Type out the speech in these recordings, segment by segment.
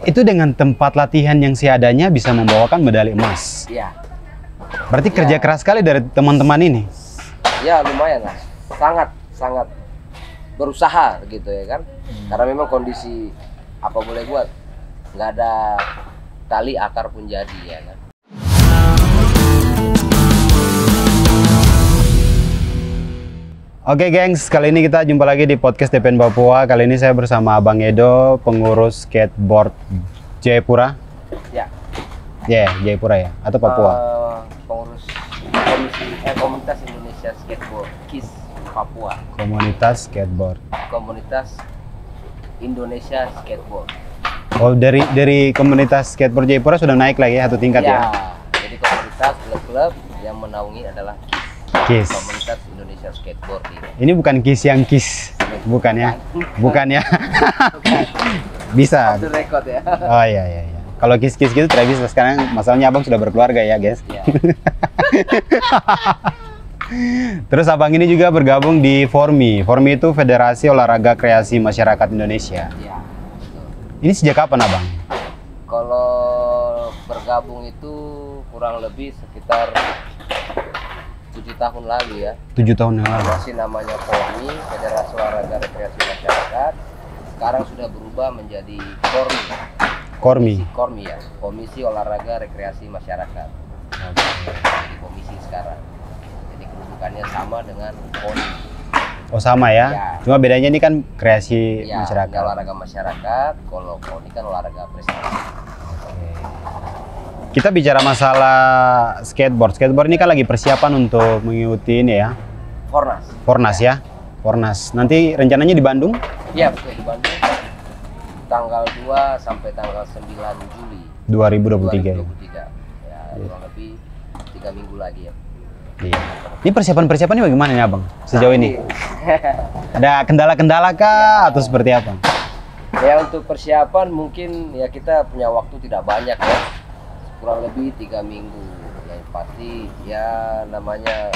Itu dengan tempat latihan yang seadanya bisa membawakan medali emas. Iya. Berarti kerja keras sekali dari teman-teman ini. Ya lumayan lah, sangat berusaha gitu ya kan. Karena memang kondisi apa boleh buat, nggak ada tali akar pun jadi ya kan. Oke gengs, kali ini kita jumpa lagi di podcast DPN Papua. Kali ini saya bersama Abang Edo, pengurus skateboard Jayapura. Ya. Jayapura ya? Atau Papua? Pengurus Komunitas Indonesia Skateboard KIS Papua. Komunitas skateboard. Komunitas Indonesia Skateboard. Oh, dari komunitas skateboard Jayapura sudah naik lagi satu tingkat ya? Jadi komunitas klub-klub yang menaungi adalah KIS. Komunitas Indonesia Skateboard. Ini bukan KIS yang KIS, bukan ya? Bukan ya? Bisa. Itu rekod ya. Oh iya. Kalau KIS gitu tidak bisa. Sekarang masalahnya abang sudah berkeluarga ya guys. Ya. Terus abang ini juga bergabung di FORMI. FORMI itu Federasi Olahraga Kreasi Masyarakat Indonesia. Ya. Ini sejak kapan abang? Kalau bergabung itu kurang lebih sekitar 7 tahun lalu ya. 7 tahun yang lalu. Masih namanya FORMI, Federasi Olahraga Rekreasi Masyarakat. Sekarang sudah berubah menjadi KORMI ya, Komisi Olahraga Rekreasi Masyarakat. Jadi komisi sekarang. Jadi kedudukannya sama dengan KONI. Oh sama ya? Ya. Cuma bedanya ini kan kreasi Ya, masyarakat. ini olahraga masyarakat, kalau KONI kan olahraga prestasi. Kita bicara masalah skateboard. Skateboard ini kan lagi persiapan untuk mengikuti ini ya, Fornas ya. Fornas. Nanti rencananya di Bandung? Iya betul, di Bandung. Tanggal 2 sampai tanggal 9 Juli 2023. 2023. Ya, kurang lebih 3 minggu lagi ya. Iya. Ini persiapan-persiapannya bagaimana nih abang sejauh ini? Ada kendala-kendala kah atau seperti apa? Ya untuk persiapan mungkin ya kita punya waktu tidak banyak ya. Kurang lebih 3 minggu. Yang pasti ya namanya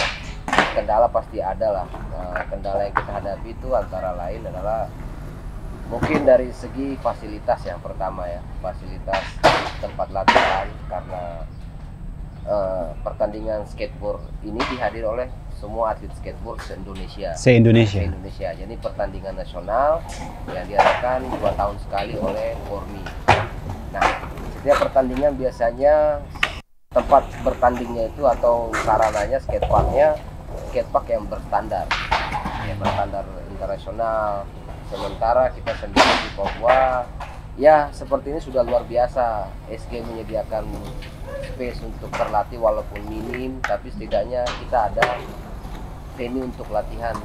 kendala pasti ada lah. Nah, kendala yang kita hadapi itu antara lain adalah mungkin dari segi fasilitas yang pertama ya, fasilitas tempat latihan, karena pertandingan skateboard ini dihadiri oleh semua atlet skateboard se-Indonesia. Se-Indonesia. Jadi pertandingan nasional yang diadakan 2 tahun sekali oleh FORMI. Nah, setiap pertandingan biasanya tempat bertandingnya itu atau sarananya skatepark yang berstandar, ya berstandar internasional. Sementara kita sendiri di Papua ya seperti ini sudah luar biasa. SG menyediakan space untuk berlatih walaupun minim, tapi setidaknya kita ada venue untuk latihan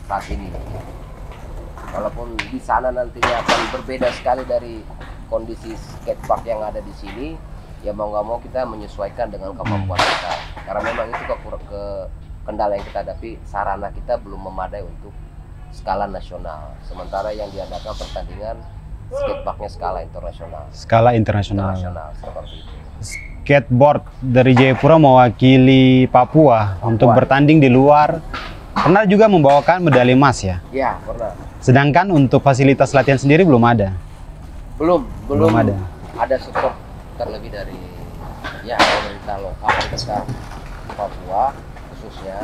saat ini. Walaupun di sana nantinya akan berbeda sekali dari kondisi skatepark yang ada di sini, ya mau nggak mau kita menyesuaikan dengan kemampuan kita. Karena memang itu kendala yang kita hadapi, sarana kita belum memadai untuk skala nasional. Sementara yang diadakan pertandingan skateparknya skala internasional. Skala internasional Seperti itu. Skateboard dari Jayapura mewakili Papua untuk bertanding di luar. Pernah juga membawakan medali emas ya? Iya, pernah. Sedangkan untuk fasilitas latihan sendiri belum ada? Belum ada. Ada support terlebih dari ya pemerintah lokal kita Papua khususnya,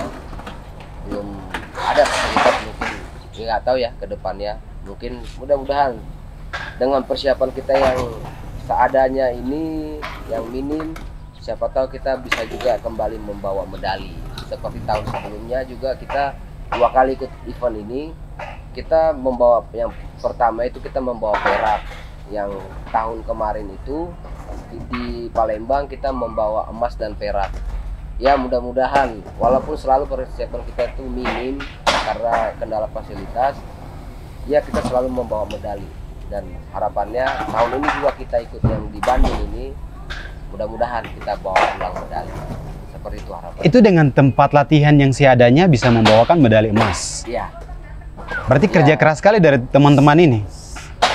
belum ada fasilitas. Mungkin nggak tahu ya ke depannya, mungkin mudah-mudahan dengan persiapan kita yang seadanya ini yang minim, siapa tahu kita bisa juga kembali membawa medali seperti tahun sebelumnya. Juga kita 2 kali ikut event ini, kita membawa, yang pertama itu kita membawa perak, yang tahun kemarin itu di Palembang kita membawa emas dan perak. Ya mudah-mudahan walaupun selalu persiapan kita itu minim karena kendala fasilitas, ya kita selalu membawa medali. Dan harapannya tahun ini juga kita ikut yang di Bandung ini, mudah-mudahan kita bawa pulang medali. Seperti itu harapannya. Itu dengan tempat latihan yang seadanya bisa membawakan medali emas. Iya. Berarti kerja keras sekali dari teman-teman ini.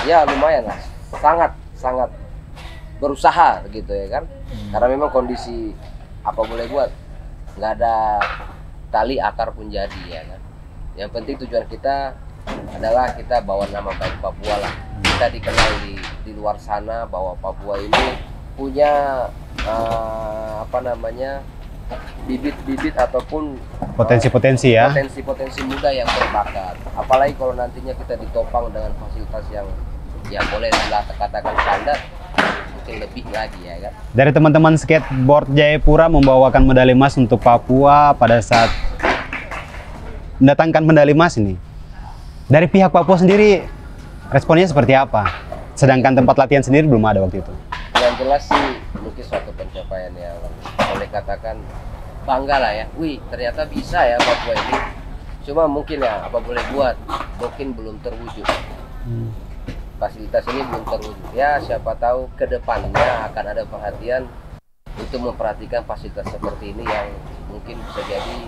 Ya lumayan lah, sangat berusaha gitu ya kan. Karena memang kondisi apa boleh buat, nggak ada tali akar pun jadi ya kan. Yang penting tujuan kita adalah kita bawa nama baik Papua lah. Kita dikenal di luar sana bahwa Papua ini punya bibit-bibit ataupun potensi-potensi ya. Potensi-potensi muda yang berbakat. Apalagi kalau nantinya kita ditopang dengan fasilitas yang ya boleh katakan standar, mungkin lebih lagi ya kan. Dari teman-teman skateboard Jayapura membawakan medali emas untuk Papua pada saat mendatangkan medali emas ini. Dari pihak Papua sendiri responnya seperti apa? Sedangkan tempat latihan sendiri belum ada waktu itu. Yang jelas sih mungkin suatu pencapaian yang boleh katakan bangga lah ya. Wih, ternyata bisa ya Papua ini. Cuma mungkin ya apa boleh buat, mungkin belum terwujud. Fasilitas ini belum terwujud. Ya siapa tahu ke depannya akan ada perhatian untuk memperhatikan fasilitas seperti ini yang mungkin bisa jadi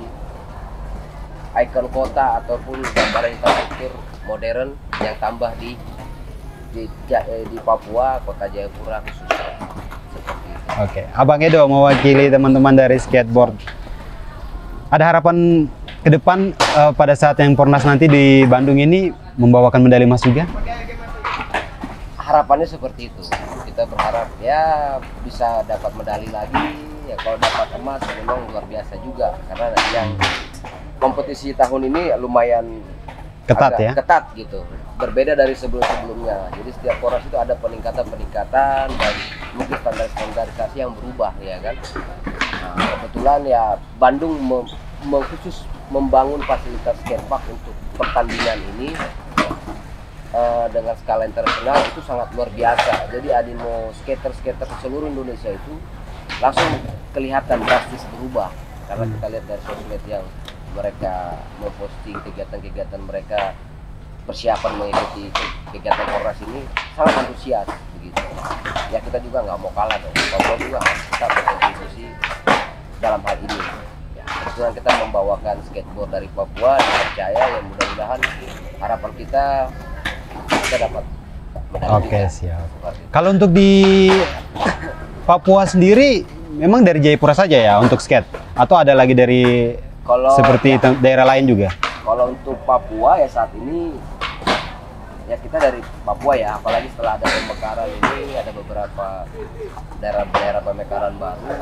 ikon kota ataupun gambaran infrastruktur modern yang tambah di Papua, kota Jayapura khususnya. Seperti itu. Oke, Abang Edo mewakili teman-teman dari skateboard. Ada harapan ke depan pada saat yang Pornas nanti di Bandung ini membawakan medali emas juga? Harapannya seperti itu. Kita berharap ya bisa dapat medali lagi. Ya kalau dapat emas memang luar biasa juga karena yang kompetisi tahun ini lumayan ketat ya. Ketat gitu. Berbeda dari sebelum-sebelumnya. Jadi setiap Pornas itu ada peningkatan dan mungkin standarisasi yang berubah ya kan. Nah, kebetulan ya Bandung khusus membangun fasilitas skatepark untuk pertandingan ini dengan skala internasional itu sangat luar biasa. Jadi animo skater-skater seluruh Indonesia itu langsung kelihatan drastis berubah karena kita lihat dari sosmed yang mereka memposting kegiatan-kegiatan mereka persiapan mengikuti kegiatan Pornas ini sangat antusias begitu. Ya kita juga nggak mau kalah dong. Papua juga harus tetap berkontribusi dalam hal ini. Ya, kebetulan kita membawakan skateboard dari Papua, percaya ya mudah-mudahan harapan kita dapat medali. Oke, siap. Kalau untuk di Papua sendiri memang dari Jayapura saja ya untuk skate atau ada lagi dari seperti ya, daerah lain juga? Kalau untuk Papua ya saat ini ya kita dari Papua ya, apalagi setelah ada pemekaran ini ada beberapa daerah-daerah pemekaran baru,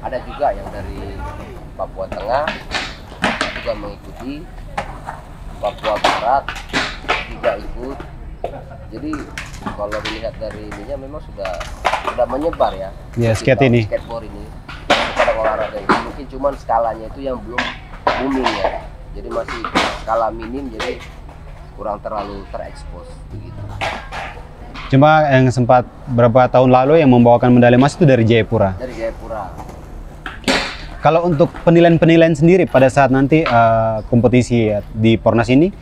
ada juga yang dari Papua Tengah juga mengikuti, Papua Barat juga ikut. Jadi kalau dilihat dari ininya memang sudah menyebar ya. Ya, skateboard ini pada olahraga ini mungkin cuman skalanya itu yang belum booming ya. Jadi masih skala minim, jadi kurang terlalu terekspos begitu. Cuma yang sempat beberapa tahun lalu yang membawakan medali emas itu dari Jayapura. Dari Jayapura. Kalau untuk penilaian-penilaian sendiri pada saat nanti kompetisi ya, di Pornas ini,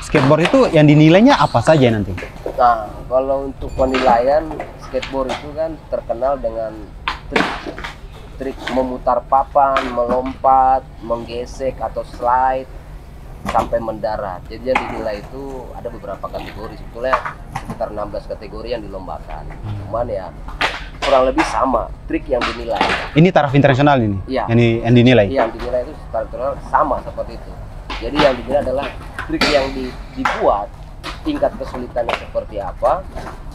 skateboard itu yang dinilainya apa saja nanti? Nah, kalau untuk penilaian skateboard itu kan terkenal dengan trik memutar papan, melompat, menggesek atau slide sampai mendarat. Jadi yang dinilai itu ada beberapa kategori, sebetulnya sekitar 16 kategori yang dilombakan. Cuman ya kurang lebih sama trik yang dinilai. Ini taraf internasional ini? Iya. Yang dinilai? Iya, yang dinilai itu taraf internasional sama seperti itu. Jadi yang dinilai adalah trik yang dibuat, tingkat kesulitannya seperti apa,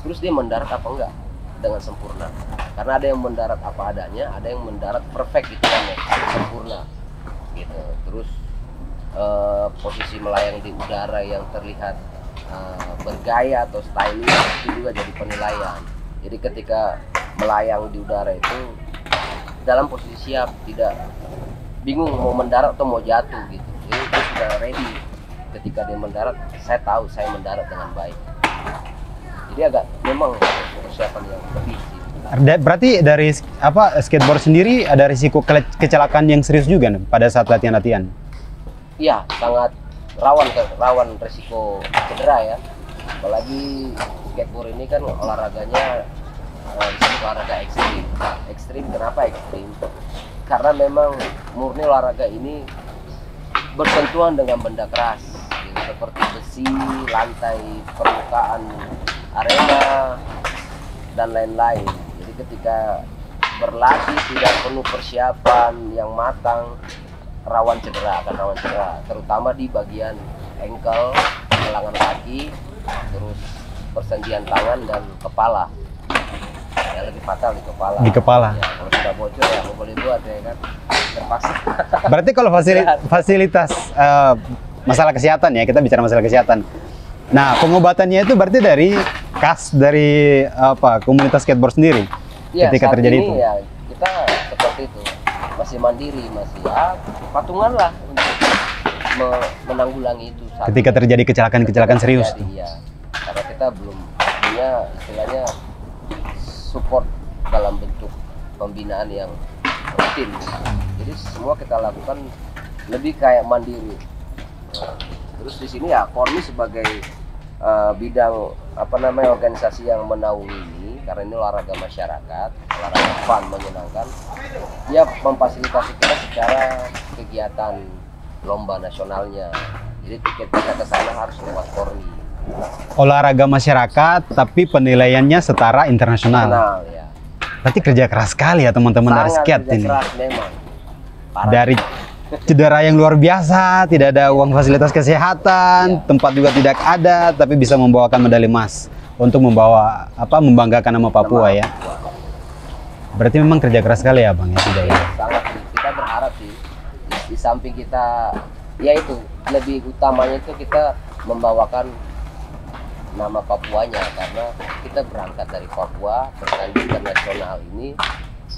terus dia mendarat apa enggak dengan sempurna. Karena ada yang mendarat apa adanya, ada yang mendarat perfect gitu kan, sempurna gitu. Terus posisi melayang di udara yang terlihat bergaya atau stylish itu juga jadi penilaian. Jadi ketika melayang di udara itu dalam posisi siap, tidak bingung mau mendarat atau mau jatuh gitu. Jadi dia sudah ready. Ketika dia mendarat, saya tahu saya mendarat dengan baik. Jadi agak memang persiapan yang lebih sih. Berarti dari skateboard sendiri ada risiko kecelakaan yang serius juga nih, pada saat latihan-latihan? Iya, sangat rawan risiko cedera ya. Apalagi skateboard ini kan olahraganya disebut olahraga ekstrim. Ekstrim kenapa ekstrim? Karena memang murni olahraga ini bersentuhan dengan benda keras, gitu, seperti besi, lantai, permukaan arena, dan lain-lain. Jadi ketika berlatih tidak penuh persiapan yang matang, akan rawan cedera, terutama di bagian ankle pergelangan kaki, terus persendian tangan dan kepala. Ya lebih fatal di kepala. Di kepala. Ya, kalau sudah bocor ya apa boleh buat ya kan, terpaksa. Berarti kalau fasilitas masalah kesehatan ya, kita bicara masalah kesehatan. Nah, pengobatannya itu berarti dari komunitas skateboard sendiri. Ya, ketika terjadi ini itu. Ya, kita seperti itu. Masih mandiri, masih ya patungan lah untuk menanggulangi itu. Ketika terjadi kecelakaan serius tuh. Ya, karena kita belum punya istilahnya support dalam bentuk pembinaan yang rutin. Jadi semua kita lakukan lebih kayak mandiri. Terus di sini ya Kormi sebagai bidang organisasi yang menaungi ini, karena ini olahraga masyarakat, olahraga fun, menyenangkan. Dia memfasilitasi kita secara kegiatan lomba nasionalnya. Jadi tiket kita ke sana harus lewat Kormi. Olahraga masyarakat, tapi penilaiannya setara internasional. Ya. Berarti kerja keras sekali ya teman-teman dari skate ini. Keras memang. Parah. Dari cedera yang luar biasa, tidak ada uang fasilitas kesehatan, tempat juga tidak ada, tapi bisa membawakan medali emas untuk membanggakan nama Papua ya. Berarti memang kerja keras sekali ya Bang ya, sudah ya. Sangat, kita berharap sih di samping kita, ya itu lebih utamanya itu kita membawakan nama Papuanya, karena kita berangkat dari Papua, bertanding internasional ini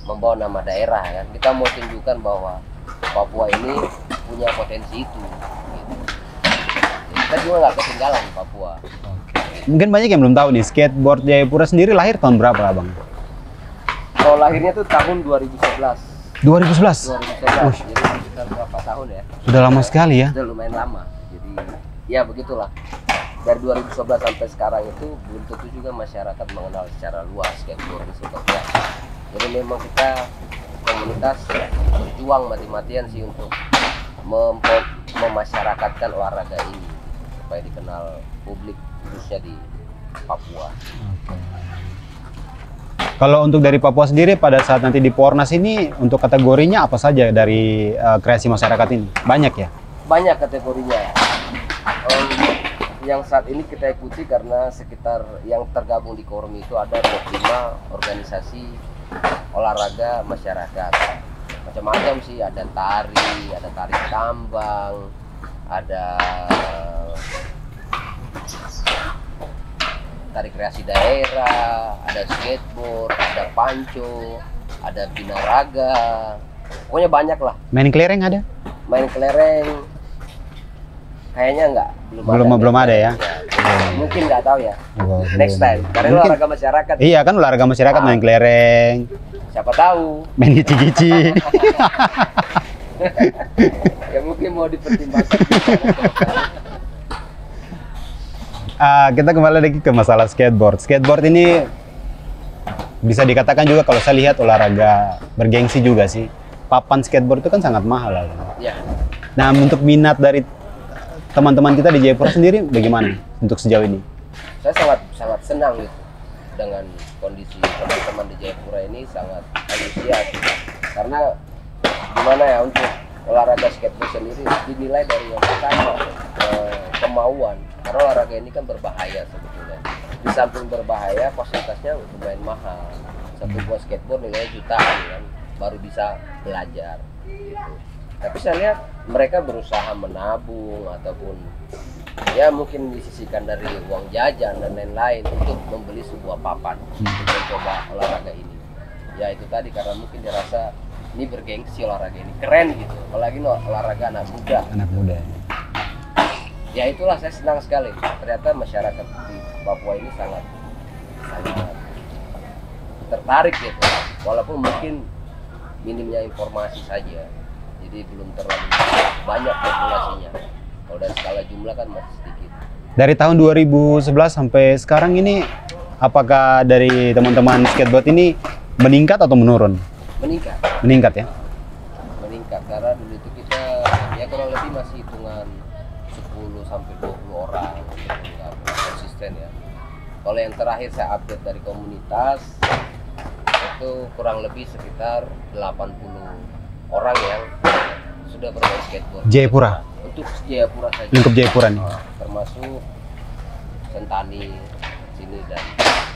membawa nama daerah kan. Kita mau tunjukkan bahwa Papua ini punya potensi itu. Gitu. Jadi kita juga nggak ketinggalan di Papua. Mungkin banyak yang belum tahu nih, skateboard Jayapura sendiri lahir tahun berapa Bang? Kalau lahirnya tuh tahun 2011. 2011? 2011, jadi sekitar berapa tahun ya? Sudah lama sekali ya? Sudah lumayan lama. Jadi ya begitulah. Dari 2011 sampai sekarang itu belum tentu juga masyarakat mengenal secara luas skateboard itu seperti apa. Jadi memang kita komunitas berjuang mati-matian sih untuk memasyarakatkan olahraga ini supaya dikenal publik, khususnya di Papua. Kalau untuk dari Papua sendiri pada saat nanti di Pornas ini untuk kategorinya apa saja dari kreasi masyarakat ini? Banyak ya? Banyak kategorinya. Yang saat ini kita ikuti karena sekitar yang tergabung di Kormi itu ada 25 organisasi olahraga masyarakat. Macam-macam sih, ada tari tambang, ada tari kreasi daerah, ada skateboard, ada panco, ada binaraga. Pokoknya banyak lah. Main kelereng ada? Main kelereng kayaknya enggak, belum ada ya. Mungkin nggak tahu ya. Next time. Karena mungkin, olahraga masyarakat. Iya kan olahraga masyarakat, main kelereng. Siapa tahu. Main gici-gici. Ya mungkin mau dipertimbangkan. Kita kembali lagi ke masalah skateboard. Skateboard ini bisa dikatakan juga kalau saya lihat olahraga bergengsi juga sih. Papan skateboard itu kan sangat mahal. Ya. Nah, untuk minat dari teman-teman kita di Jayapura sendiri bagaimana untuk sejauh ini? Saya sangat senang gitu dengan kondisi teman-teman di Jayapura ini, sangat antusias karena gimana ya, untuk olahraga skateboard sendiri dinilai dari yang pertama kemauan, karena olahraga ini kan berbahaya sebetulnya. Di samping berbahaya, fasilitasnya lumayan mahal. Satu buah skateboard nilainya jutaan kan, baru bisa belajar gitu. Tapi saya lihat mereka berusaha menabung ataupun ya mungkin disisihkan dari uang jajan dan lain-lain untuk membeli sebuah papan untuk mencoba olahraga ini. Ya itu tadi, karena mungkin dirasa ini bergengsi, olahraga ini keren gitu, apalagi olahraga anak muda. Anak muda. Ya itulah, saya senang sekali. Ternyata masyarakat di Papua ini sangat tertarik gitu, walaupun mungkin minimnya informasi saja. Jadi belum terlalu banyak populasinya. Kalau dari skala jumlah kan masih sedikit. Dari tahun 2011 sampai sekarang ini, apakah dari teman-teman skateboard ini meningkat atau menurun? Meningkat. Meningkat ya? Meningkat, karena dulu itu kita ya kurang lebih masih hitungan 10 sampai 20 orang, nggak konsisten ya. Kalau yang terakhir saya update dari komunitas itu kurang lebih sekitar 80 orang yang sudah bermain skateboard. Jayapura? Untuk Jayapura saja. Lingkup Jayapura nih? Termasuk Sentani sini, dan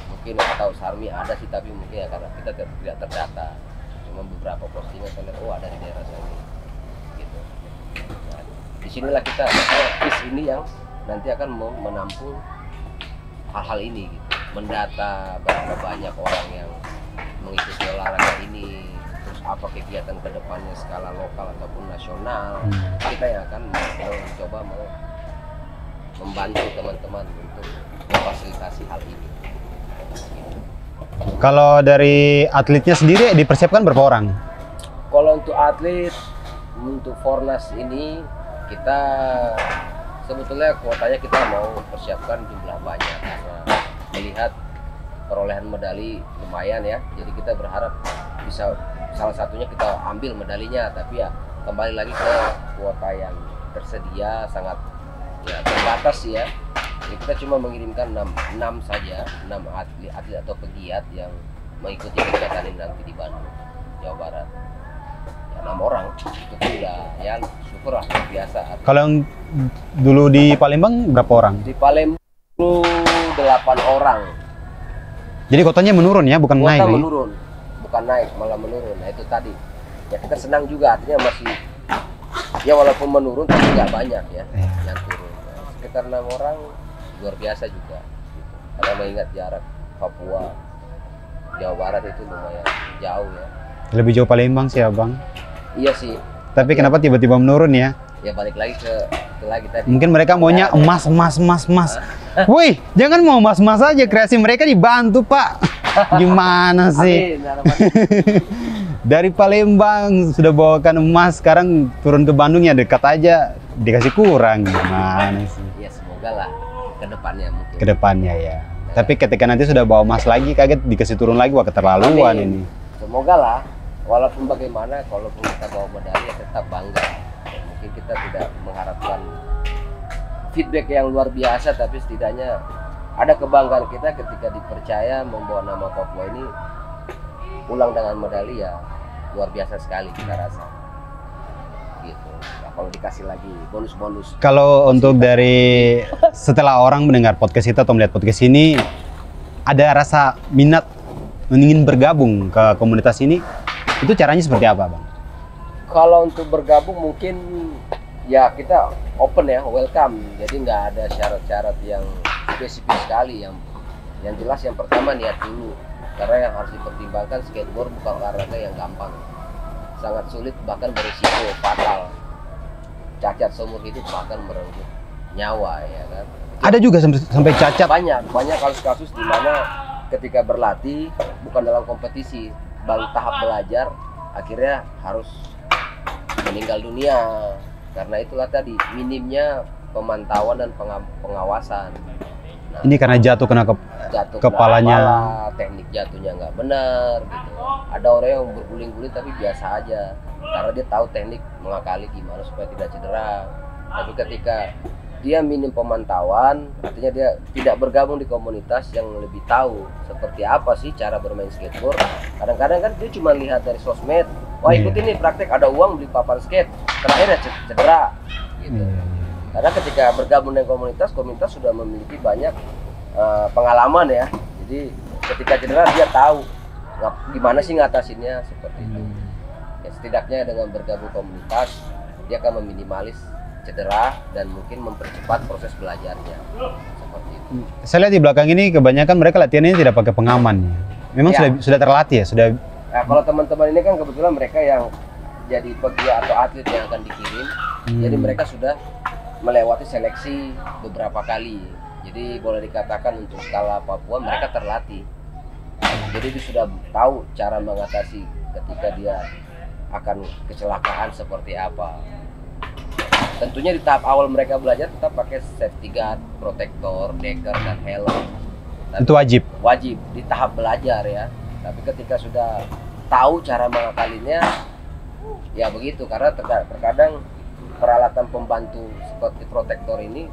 mungkin atau Sarmi ada sih, tapi mungkin ya karena kita tidak terdata. Cuma beberapa postingan saya lihat, oh ada di daerah saya gitu. Nah, disinilah kita KIS ini yang nanti akan menampung hal-hal ini gitu. Mendata berapa banyak orang yang mengikuti olahraga ini, terus apa kegiatan kedepannya skala lokal ataupun nasional. Kita yang akan mencoba membantu teman-teman untuk memfasilitasi hal ini. Kalau dari atletnya sendiri dipersiapkan berapa orang? Kalau untuk atlet, untuk Fornas ini kita sebetulnya kuotanya kita mau persiapkan jumlah banyak karena melihat perolehan medali lumayan ya. Jadi kita berharap bisa salah satunya kita ambil medalinya, tapi ya kembali lagi ke kuota yang tersedia sangat ya terbatas ya. Jadi kita cuma mengirimkan 6 saja, 6 atlet atau pegiat yang mengikuti kegiatan ini nanti di Bandung, Jawa Barat. Ya, 6 orang itu udah ya syukur lah, biasa. Kalau yang dulu di Palembang berapa orang? Di Palembang 8 orang. Jadi kotanya menurun ya, bukan naik? Menurun, bukan naik, malah menurun. Nah itu tadi. Ya kita senang juga, artinya masih ya walaupun menurun tapi nggak banyak ya yang turun. Nah, sekitar 6 orang luar biasa juga. Gitu. Karena mengingat jarak Papua, Jawa Barat itu lumayan jauh ya. Lebih jauh Palembang sih abang. Iya sih. Tapi kenapa tiba-tiba menurun ya? Ya balik lagi ke lagi tadi. Mungkin mereka maunya emas. Woi, jangan mau emas aja, kreasi mereka dibantu Pak. Gimana sih? Dari Palembang sudah bawakan emas, sekarang turun ke Bandung ya dekat aja dikasih kurang, gimana sih? Ya semoga lah kedepannya mungkin. Kedepannya ya. Tapi ketika nanti sudah bawa emas lagi, kaget dikasih turun lagi, wah keterlaluan ini. Semoga lah, walaupun bagaimana, kalaupun kita bawa medali ya tetap bangga. Mungkin kita tidak mengharapkan feedback yang luar biasa, tapi setidaknya ada kebanggaan kita ketika dipercaya membawa nama Papua ini pulang dengan medali ya luar biasa sekali kita rasa. Gitu. Nah, kalau dikasih lagi bonus-bonus. Kalau untuk dari setelah orang mendengar podcast kita atau melihat podcast ini, ada rasa minat ingin bergabung ke komunitas ini, itu caranya seperti apa, Bang? Kalau untuk bergabung mungkin ya kita open ya, welcome. Jadi nggak ada syarat-syarat yang spesifik sekali. Yang jelas yang pertama niat dulu. Karena yang harus dipertimbangkan skateboard bukan olahraga yang gampang. Sangat sulit, bahkan berisiko fatal. Cacat seumur hidup, bahkan merenggut nyawa ya kan. Ada juga sampai cacat. Banyak kasus-kasus di mana ketika berlatih bukan dalam kompetisi, baru tahap belajar, akhirnya harus meninggal dunia. Karena itulah tadi minimnya pemantauan dan pengawasan. Nah, ini karena jatuh kena kepalanya. Teknik jatuhnya nggak benar gitu. Ada orang yang berguling-guling tapi biasa aja karena dia tahu teknik mengakali gimana supaya tidak cedera. Tapi ketika dia minim pemantauan, artinya dia tidak bergabung di komunitas yang lebih tahu seperti apa sih cara bermain skateboard. Kadang-kadang kan dia cuma lihat dari sosmed, wah ikut ini praktek ada uang beli papan skate, terakhir ya cedera gitu. Karena ketika bergabung dengan komunitas sudah memiliki banyak pengalaman ya. Jadi ketika cedera dia tahu gimana sih ngatasinnya seperti itu. Ya, setidaknya dengan bergabung komunitas dia akan meminimalis cedera dan mungkin mempercepat proses belajarnya seperti itu. Saya lihat di belakang ini kebanyakan mereka latihannya tidak pakai pengaman. Memang ya. sudah terlatih ya, sudah. Nah, kalau teman-teman ini kan kebetulan mereka yang jadi pegiat atau atlet yang akan dikirim, jadi mereka sudah melewati seleksi beberapa kali. Jadi boleh dikatakan untuk skala Papua mereka terlatih. Jadi dia sudah tahu cara mengatasi ketika dia akan kecelakaan seperti apa. Tentunya di tahap awal mereka belajar tetap pakai safety guard, protektor, decker, dan helm. Itu wajib? Wajib di tahap belajar ya. Tapi ketika sudah tahu cara mengakalinya, ya begitu. Karena terkadang peralatan pembantu seperti protektor ini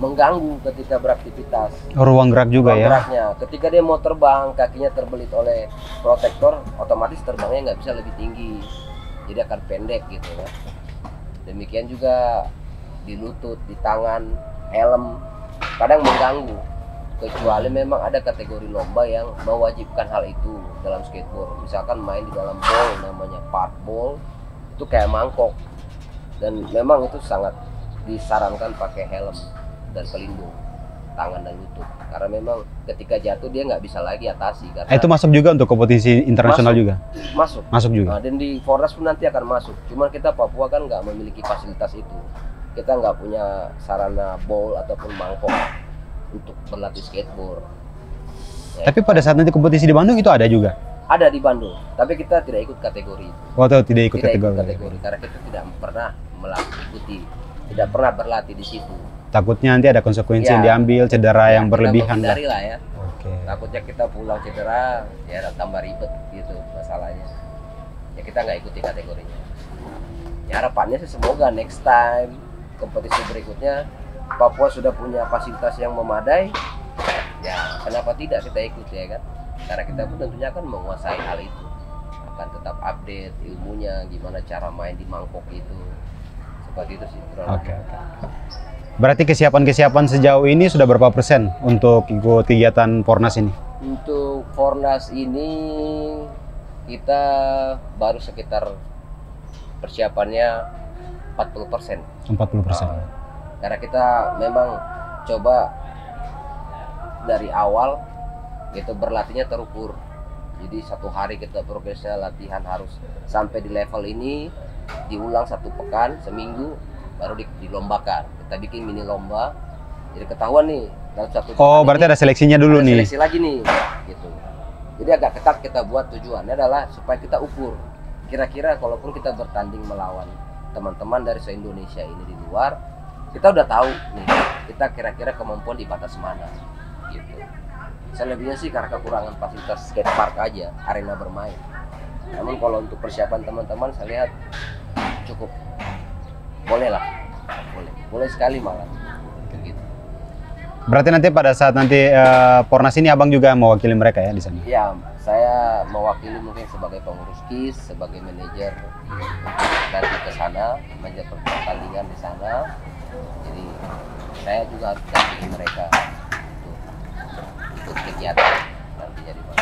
mengganggu ketika beraktivitas. Ruang gerak juga ya? Geraknya. Ketika dia mau terbang, kakinya terbelit oleh protektor, otomatis terbangnya nggak bisa lebih tinggi. Jadi akan pendek gitu ya. Demikian juga di lutut, di tangan, helm. kadang mengganggu, kecuali memang ada kategori lomba yang mewajibkan hal itu dalam skateboard. Misalkan main di dalam ball namanya park ball, itu kayak mangkok, dan memang itu sangat disarankan pakai helm dan pelindung tangan dan lutut, karena memang ketika jatuh dia nggak bisa lagi atasi. Karena itu masuk juga untuk kompetisi internasional juga? Masuk juga. Nah, dan di Fornas pun nanti akan masuk, cuman kita Papua kan nggak memiliki fasilitas itu, kita nggak punya sarana ball ataupun mangkok untuk berlatih skateboard ya. Tapi pada saat nanti kompetisi di Bandung itu ada juga? Ada di Bandung, tapi kita tidak ikut kategori itu. Tidak ikut kategori karena kita tidak pernah tidak pernah berlatih di situ. Takutnya nanti ada konsekuensi yang diambil, cedera yang berlebihan lah ya. Takutnya kita pulang cedera, ya tambah ribet gitu masalahnya. Ya kita nggak ikuti kategorinya. Ya harapannya sih semoga next time kompetisi berikutnya Papua sudah punya fasilitas yang memadai. Ya kenapa tidak kita ikut ya kan? Karena kita pun tentunya akan menguasai hal itu, akan tetap update ilmunya, gimana cara main di mangkok itu, seperti itu sih. Oke. Berarti kesiapan sejauh ini sudah berapa persen untuk ikut kegiatan Fornas ini? Untuk Fornas ini kita baru sekitar persiapannya 40%. 40%. Karena kita memang coba dari awal gitu berlatihnya terukur. Jadi satu hari kita progresnya latihan harus sampai di level ini, diulang 1 pekan, seminggu, baru dilombakan. Kita bikin mini lomba, jadi ketahuan nih dalam 1 pekan. Berarti ada seleksinya dulu nih. Seleksi lagi nih, gitu. Jadi agak ketat kita buat, tujuannya adalah supaya kita ukur. Kira-kira kalaupun kita bertanding melawan teman-teman dari se-Indonesia ini di luar, kita udah tahu nih, kita kira-kira kemampuan di batas mana, gitu. Selebihnya sih karena kekurangan fasilitas skatepark aja, arena bermain. Namun kalau untuk persiapan teman-teman saya lihat cukup boleh lah, boleh sekali malah. Gitu. Berarti nanti pada saat nanti Fornas ini abang juga mewakili mereka ya di sana? Ya, saya mewakili mungkin sebagai pengurus KIS, sebagai manajer nanti ke sana, manajer pertandingan di sana. Jadi saya juga harus dampingi mereka untuk kegiatan nantinya di mana.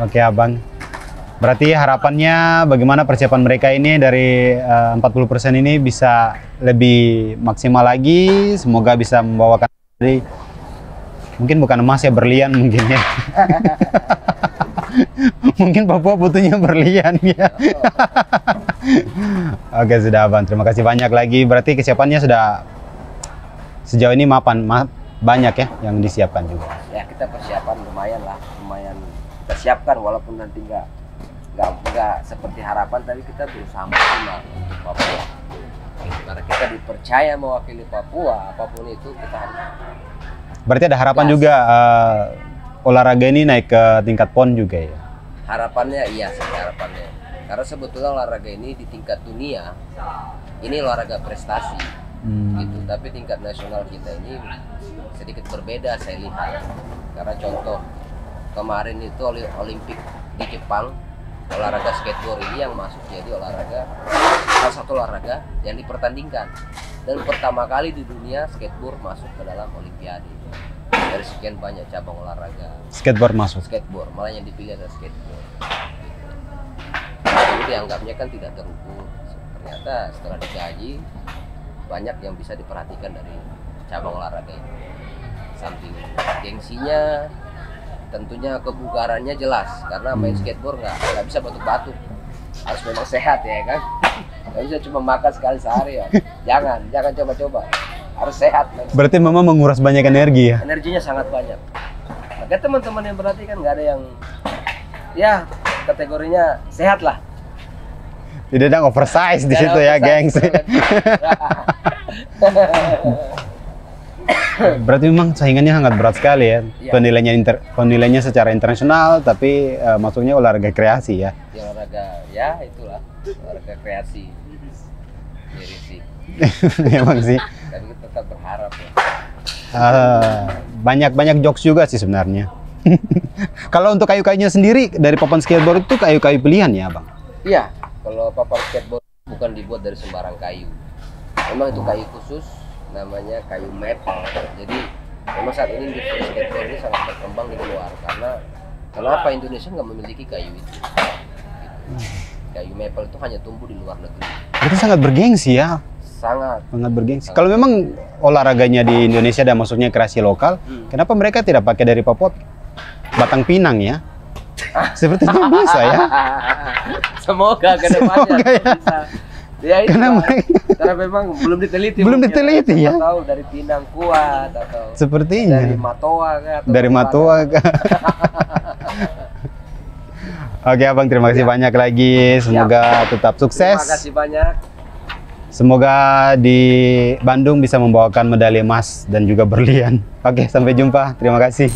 Oke abang. Berarti harapannya bagaimana persiapan mereka ini dari 40% ini bisa lebih maksimal lagi, semoga bisa membawakan dari mungkin bukan emas ya, berlian mungkin ya. Mungkin Papua butuhnya berlian ya. Oke sudah abang, terima kasih banyak lagi. Berarti kesiapannya sudah sejauh ini banyak ya yang disiapkan juga. Ya kita persiapan lumayan kita siapkan, walaupun nanti nggak seperti harapan, tapi kita berusaha maksimal untuk Papua. Karena kita dipercaya mewakili Papua, apapun itu kita harus. Berarti ada harapan juga olahraga ini naik ke tingkat PON juga ya? Harapannya iya sih, harapannya. Karena sebetulnya olahraga ini di tingkat dunia ini olahraga prestasi, gitu. Tapi tingkat nasional kita ini sedikit berbeda saya lihat. Karena contoh kemarin itu Olimpik di Jepang, olahraga skateboard ini yang masuk jadi salah satu olahraga yang dipertandingkan, dan pertama kali di dunia skateboard masuk ke dalam Olimpiade. Dari sekian banyak cabang olahraga skateboard masuk, malah yang dipilih adalah skateboard, gitu. Jadi dianggapnya kan tidak terukur, ternyata setelah dikaji banyak yang bisa diperhatikan dari cabang olahraga ini. Samping gengsinya, tentunya kebugarannya jelas, karena main skateboard nggak bisa batuk-batuk, harus memang sehat ya kan. Nggak bisa cuma makan sekali sehari ya. Jangan coba-coba, harus sehat. Berarti memang menguras banyak energi ya? Energinya sangat banyak. Maka teman-teman yang berlatih kan nggak ada yang ya kategorinya sehat lah. Tidak ada oversize di situ ya, gengs. Berarti memang saingannya sangat berat sekali ya. Penilaiannya secara internasional, tapi maksudnya olahraga kreasi ya. Ya olahraga, ya itulah olahraga kreasi. Jadi sih. Emang sih. Tapi kita tetap berharap ya. Banyak jokes juga sih sebenarnya. Kalau untuk kayu-kayunya sendiri dari papan skateboard itu kayu-kayu pilihan ya, Bang? Iya, kalau papan skateboard bukan dibuat dari sembarang kayu. Memang itu kayu khusus, namanya kayu maple. Jadi memang saat ini industri skateboard ini sangat berkembang di luar, karena kenapa Indonesia nggak memiliki kayu itu? Gitu. Kayu maple itu hanya tumbuh di luar negeri. Itu sangat bergengsi ya. Sangat bergengsi. Kalau memang olahraganya di Indonesia dan maksudnya kreasi lokal, kenapa mereka tidak pakai dari Papua Batang Pinang ya? Sepertinya bisa ya. Semoga kedepannya bisa. Ya, karena memang belum diteliti. Belum diteliti ya. Tahu dari Pinang kuat atau sepertinya dari Matoa atau dari Matoa Oke Abang, terima kasih banyak lagi. Semoga tetap sukses. Terima kasih banyak. Semoga di Bandung bisa membawakan medali emas dan juga berlian. Oke, sampai jumpa. Terima kasih.